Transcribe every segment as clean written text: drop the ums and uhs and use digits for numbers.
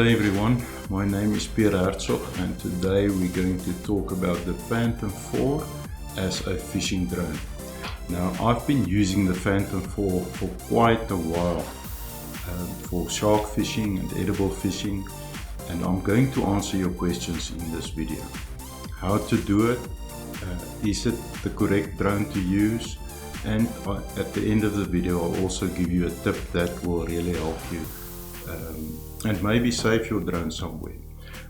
day everyone, my name is Pierre Herzog and today we're going to talk about the Phantom 4 as a fishing drone. Now I've been using the Phantom 4 for quite a while for shark fishing and edible fishing, and I'm going to answer your questions in this video. How to do it, is it the correct drone to use, and at the end of the video I'll also give you a tip that will really help you and maybe save your drone somewhere.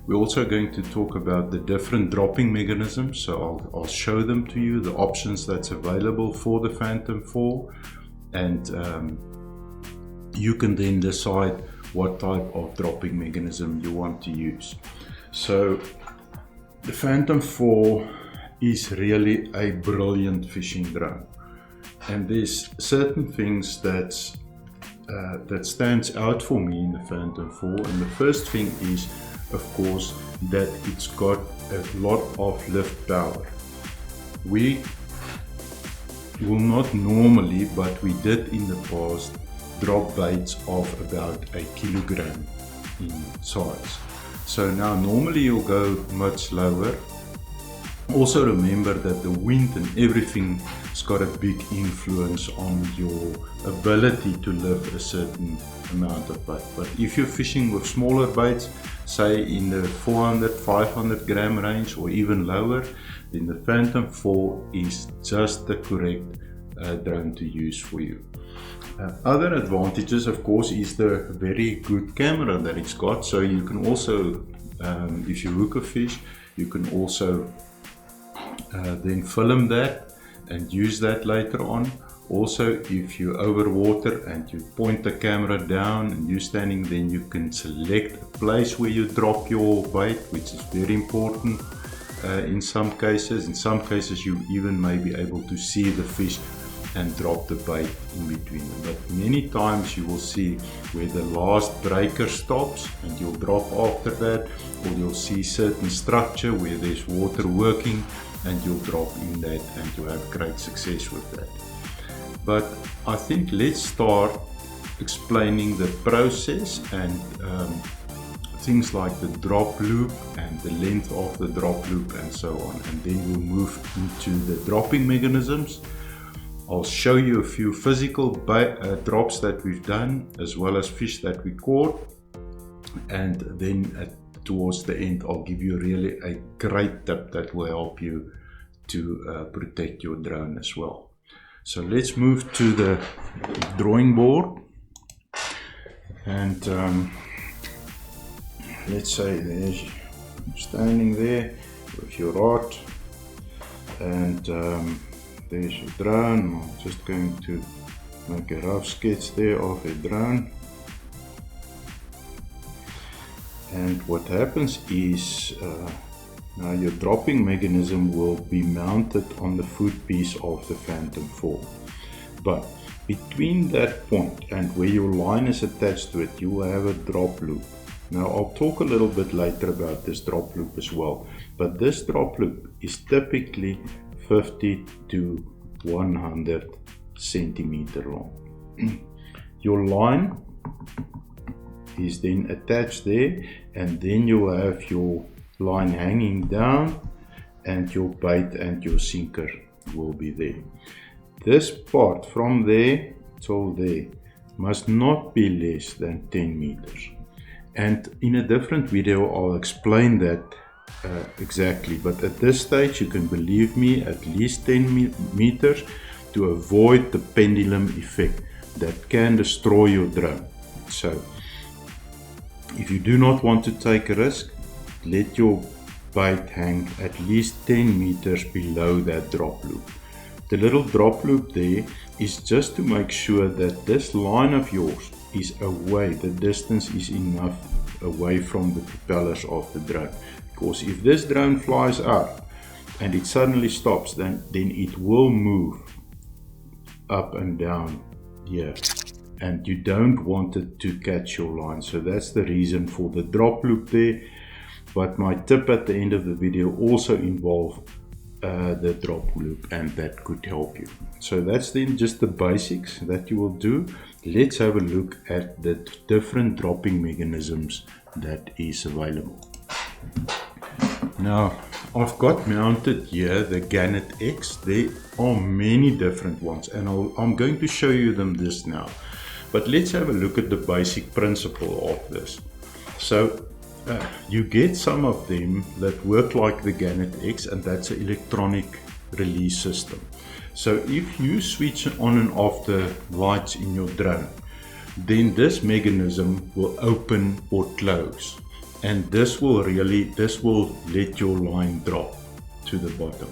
We're also going to talk about the different dropping mechanisms, so I'll show them to you, the options that's available for the Phantom 4, and you can then decide what type of dropping mechanism you want to use. So the Phantom 4 is really a brilliant fishing drone, and there's certain things that stands out for me in the Phantom 4, and the first thing is, of course, that it's got a lot of lift power. We will not normally, but we did in the past, drop baits of about a kilogram in size. So now normally you'll go much lower. Also remember that the wind and everything has got a big influence on your ability to lift a certain amount of bait. But if you're fishing with smaller baits, say in the 400-500 gram range or even lower, then the Phantom 4 is just the correct drone to use for you. Other advantages, of course, is the very good camera that it's got. So you can also, if you hook a fish, you can also then film that and use that later on. Also, if you overwater and you point the camera down and you're standing, then you can select a place where you drop your bait, which is very important in some cases. In some cases you even may be able to see the fish and drop the bait in between them. But many times you will see where the last breaker stops and you'll drop after that, or you'll see certain structure where there's water working and you'll drop in that and you'll have great success with that. But I think let's start explaining the process and things like the drop loop and the length of the drop loop and so on, and then we'll move into the dropping mechanisms. I'll show you a few physical drops that we've done, as well as fish that we caught, and then towards the end I'll give you really a great tip that will help you to protect your drone as well. So let's move to the drawing board, and let's say there's standing there with your rod, and there's your drone. I'm just going to make a rough sketch there of a drone. And what happens is now your dropping mechanism will be mounted on the foot piece of the Phantom 4. But between that point and where your line is attached to it, you will have a drop loop. Now I'll talk a little bit later about this drop loop as well. But this drop loop is typically 50 to 100 centimeter long. Your line is then attached there, and then you'll have your line hanging down and your bait and your sinker will be there. This part from there till there must not be less than 10 meters. And in a different video I'll explain that exactly, but at this stage you can believe me, at least 10 meters to avoid the pendulum effect that can destroy your drone. So if you do not want to take a risk, let your bait hang at least 10 meters below that drop loop. The little drop loop there is just to make sure that this line of yours is away, the distance is enough away from the propellers of the drone. Because if this drone flies up and it suddenly stops, then it will move up and down here, and you don't want it to catch your line. So that's the reason for the drop loop there. But my tip at the end of the video also involve the drop loop, and that could help you. So that's then just the basics that you will do. Let's have a look at the different dropping mechanisms that is available. Now, I've got mounted here the Gannet X. There are many different ones, and I'm going to show you them this now. But let's have a look at the basic principle of this. So you get some of them that work like the Gannet X, and that's an electronic release system. So if you switch on and off the lights in your drone, then this mechanism will open or close, and this will let your line drop to the bottom.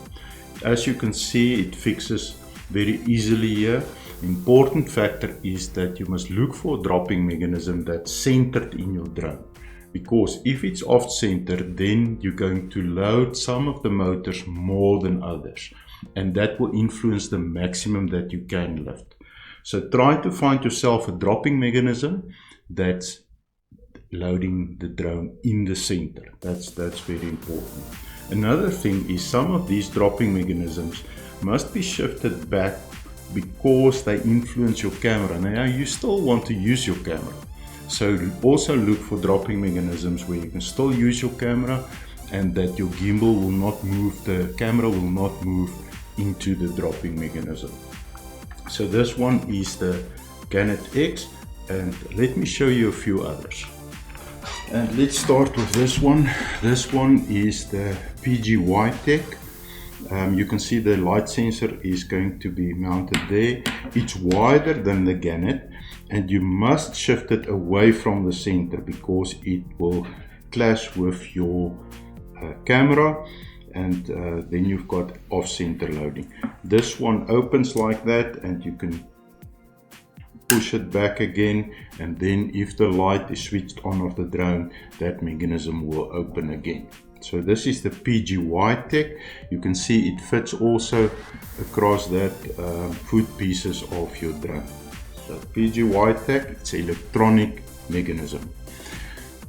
As you can see, it fixes very easily here. Important factor is that you must look for a dropping mechanism that's centered in your drone, because if it's off center, then you're going to load some of the motors more than others, and that will influence the maximum that you can lift. So try to find yourself a dropping mechanism that's loading the drone in the center. That's very important. Another thing is some of these dropping mechanisms must be shifted back because they influence your camera. Now you still want to use your camera, so also look for dropping mechanisms where you can still use your camera, and that your gimbal will not move, the camera will not move into the dropping mechanism. So this one is the Gannet X, and let me show you a few others. And let's start with this one. This one is the PGY Tech. You can see the light sensor is going to be mounted there. It's wider than the Gannet, and you must shift it away from the center because it will clash with your camera, and then you've got off-center loading. This one opens like that, and you can push it back again, and then if the light is switched on of the drone, that mechanism will open again. So this is the PGY Tech. You can see it fits also across that foot pieces of your drone. So PGY Tech, it's an electronic mechanism.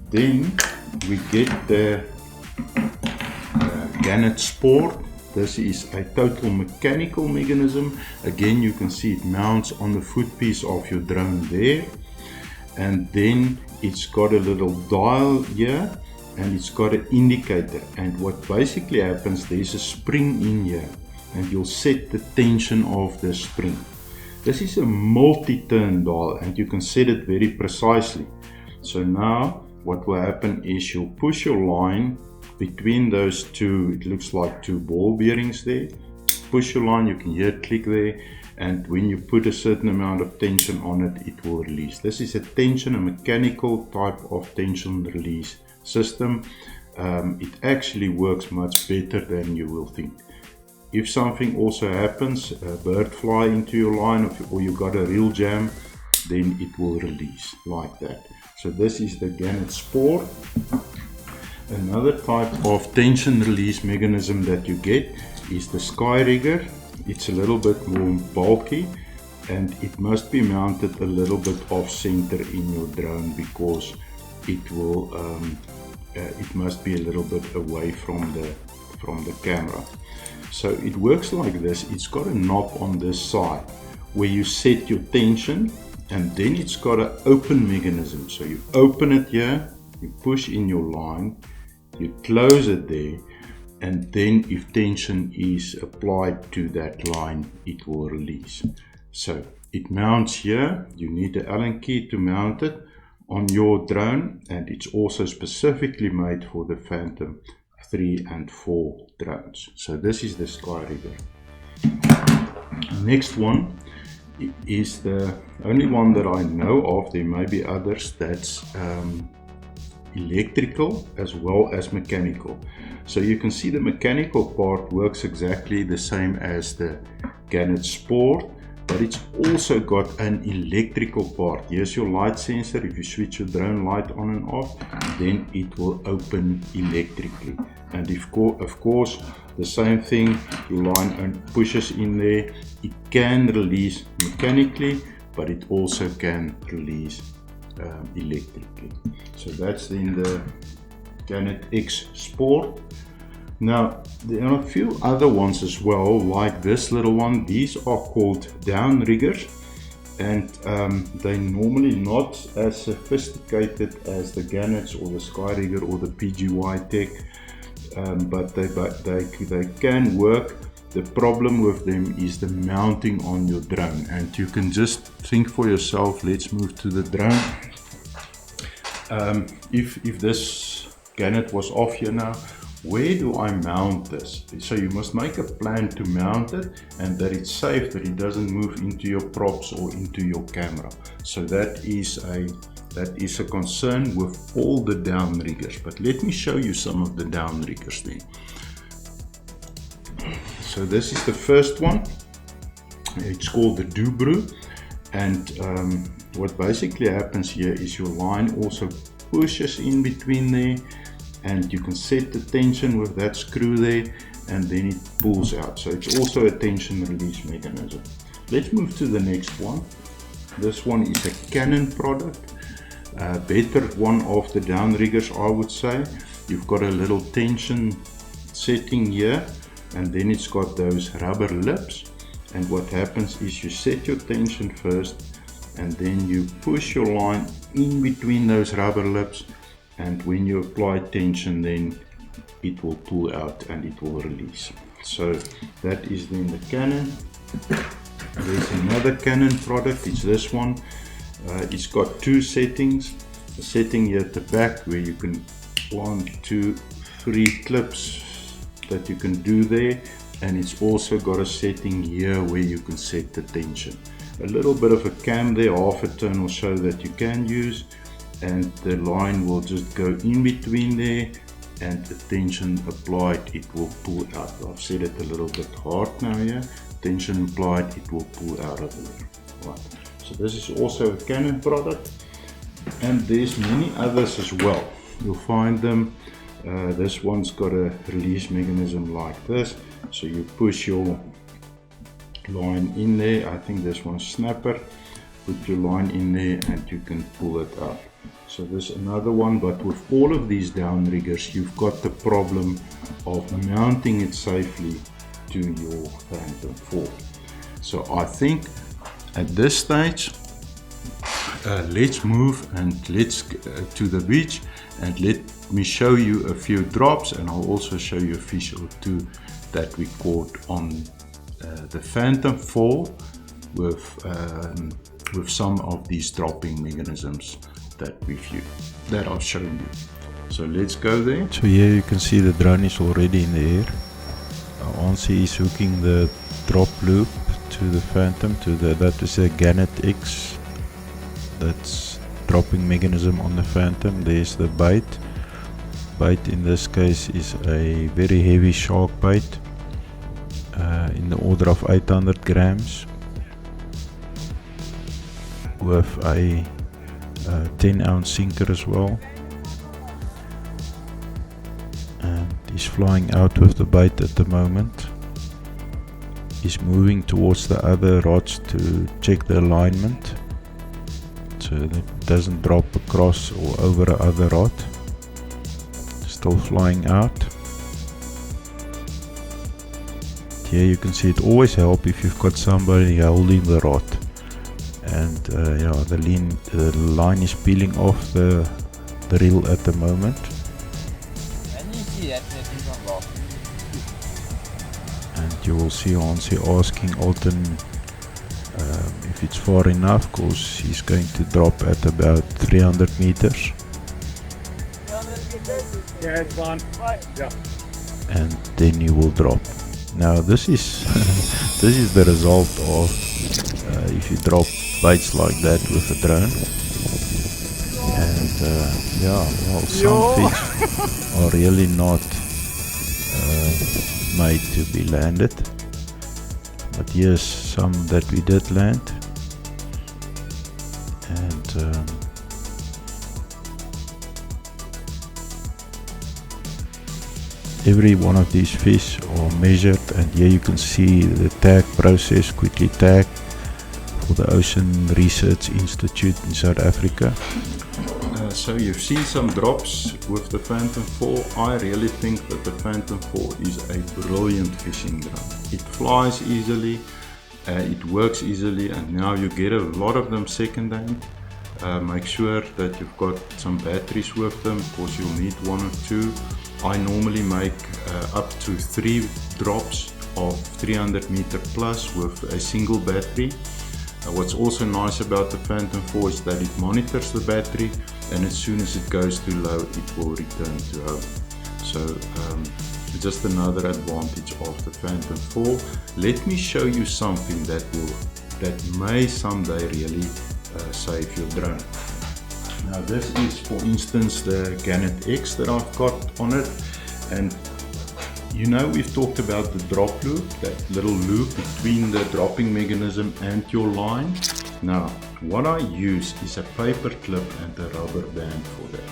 Then we get the Gannet Sport. This is a total mechanical mechanism. Again, you can see it mounts on the foot piece of your drone there, and then it's got a little dial here, and it's got an indicator. And what basically happens, there's a spring in here, and you'll set the tension of the spring. This is a multi-turn dial, and you can set it very precisely. So now what will happen is you'll push your line between those two, it looks like two ball bearings there. Push your line, you can hear it click there, and when you put a certain amount of tension on it, it will release. This is a mechanical type of tension release system. It actually works much better than you will think. If something also happens, a bird fly into your line, or you got a real jam, then it will release like that. So this is the Gannet Sport. Another type of tension release mechanism that you get is the Skyrigger. It's a little bit more bulky, and it must be mounted a little bit off center in your drone because it will it must be a little bit away from the camera. So it works like this. It's got a knob on this side where you set your tension, and then it's got an open mechanism. So you open it here, you push in your line, you close it there, and then if tension is applied to that line, it will release. So it mounts here. You need the Allen key to mount it on your drone, and it's also specifically made for the Phantom 3 and 4 drones. So this is the Skyrigger. Next one is the only one that I know of. There may be others. That's electrical as well as mechanical. So you can see the mechanical part works exactly the same as the Gannet Sport, but it's also got an electrical part. Here's your light sensor. If you switch your drone light on and off, then it will open electrically. And of course, the same thing, your line pushes in there. It can release mechanically, but it also can release electrically. So that's then the Gannet X Sport. Now there are a few other ones as well, like this little one. These are called downriggers, and they're normally not as sophisticated as the Gannets or the Skyrigger or the PGY tech, but they can work. The problem with them is the mounting on your drone, and you can just think for yourself. Let's move to the drone. If this Gannet was off here now, where do I mount this? So you must make a plan to mount it, and that it's safe, that it doesn't move into your props or into your camera. So that is a concern with all the downriggers. But let me show you some of the downriggers then. So this is the first one. It's called the Dubru, and what basically happens here is your line also pushes in between there, and you can set the tension with that screw there, and then it pulls out. So it's also a tension release mechanism. Let's move to the next one. This one is a Canon product, better one of the downriggers, I would say. You've got a little tension setting here, and then it's got those rubber lips, and what happens is you set your tension first, and then you push your line in between those rubber lips, and when you apply tension, then it will pull out and it will release. So that is then the Canon. There's another Canon product, it's this one. It's got two settings. A setting here at the back where you can 1, 2, 3 clips that you can do there, and it's also got a setting here where you can set the tension. A little bit of a cam there, half a turn or so, that you can use, and the line will just go in between there, and the tension applied, it will pull out. I've set it a little bit hard now here. Tension applied, it will pull out of there. Right. So this is also a Canon product, and there's many others as well. You'll find them. This one's got a release mechanism like this, so you push your line in there. I think this one's snapper. Put your line in there and you can pull it out. So this is another one, but with all of these downriggers, you've got the problem of mounting it safely to your Phantom 4. So I think at this stage, let's move and let's to the beach, and let me show you a few drops, and I'll also show you a fish or two that we caught on the Phantom 4 with some of these dropping mechanisms that I've shown you. So let's go there. So here you can see the drone is already in the air. Ansi is hooking the drop loop to the Phantom, that is a Gannet X. That's dropping mechanism on the Phantom. There's the bait. Bait in this case is a very heavy shark bait, in the order of 800 grams, with a 10-ounce sinker as well. And he's flying out with the bait at the moment. He's moving towards the other rods to check the alignment, so that it doesn't drop across or over the other rod. Still flying out. Here you can see it always helps if you've got somebody holding the rod. And yeah, the line is peeling off the reel at the moment. And you will see Hansi asking Alton if it's far enough, because he's going to drop at about 300 meters. Yeah, it's fine. Yeah. And then you will drop. Now this is this is the result of if you drop baits like that with a drone. And yeah, well, some fish are really not made to be landed, but here's some that we did land. And every one of these fish are measured, and here you can see the tag process, quickly tag, for the Ocean Research Institute in South Africa. So you've seen some drops with the Phantom 4. I really think that the Phantom 4 is a brilliant fishing drone. It flies easily, It works easily, and now you get a lot of them second hand. Make sure that you've got some batteries with them, because you'll need 1 or 2. I normally make up to 3 drops of 300 meter plus with a single battery. What's also nice about the Phantom 4 is that it monitors the battery, and as soon as it goes too low, it will return to home. So just another advantage of the Phantom 4. Let me show you something that may someday really save your drone. Now this is, for instance, the Gannet X that I've got on it, and you know, we've talked about the drop loop, that little loop between the dropping mechanism and your line. Now what I use is a paper clip and a rubber band for that.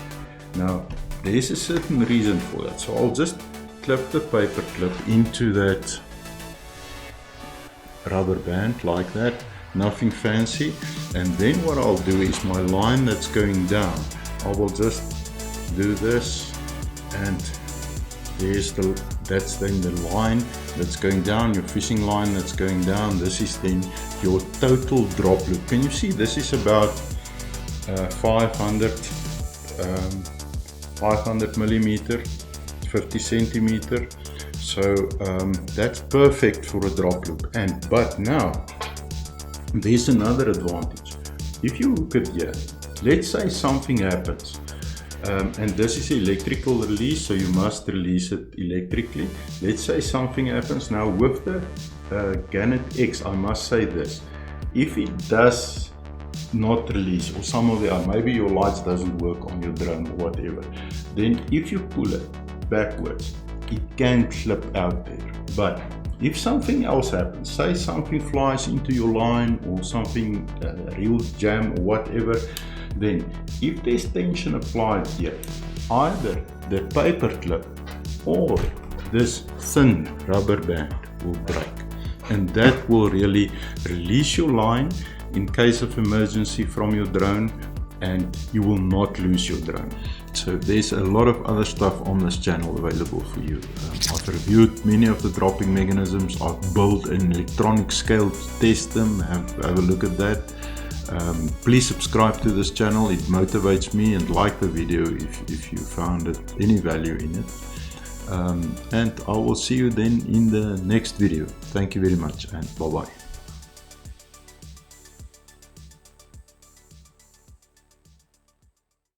Now there's a certain reason for that, so I'll just clip the paper clip into that rubber band like that, nothing fancy. And then what I'll do is my line that's going down, I will just do this, and that's then the line that's going down, your fishing line that's going down. This is then your total drop loop. Can you see this is about 500 millimeter, 50 centimeter. So that's perfect for a drop loop. But now there's another advantage. If you look at here, let's say something happens, and this is electrical release, so you must release it electrically. Let's say something happens. Now with the Gannet X, I must say this: if it does not release, or some of the maybe your lights doesn't work on your drone or whatever, then if you pull it backwards, it can clip out there. But if something else happens, say something flies into your line, or something, real jam or whatever, then if there's tension applied here, either the paper clip or this thin rubber band will break, and that will really release your line in case of emergency from your drone, and you will not lose your drone. So there's a lot of other stuff on this channel available for you. I've reviewed many of the dropping mechanisms. I've built an electronic scale to test them. Have a look at that. Please subscribe to this channel, it motivates me, and like the video if you found any value in it. And I will see you then in the next video. Thank you very much, and bye bye.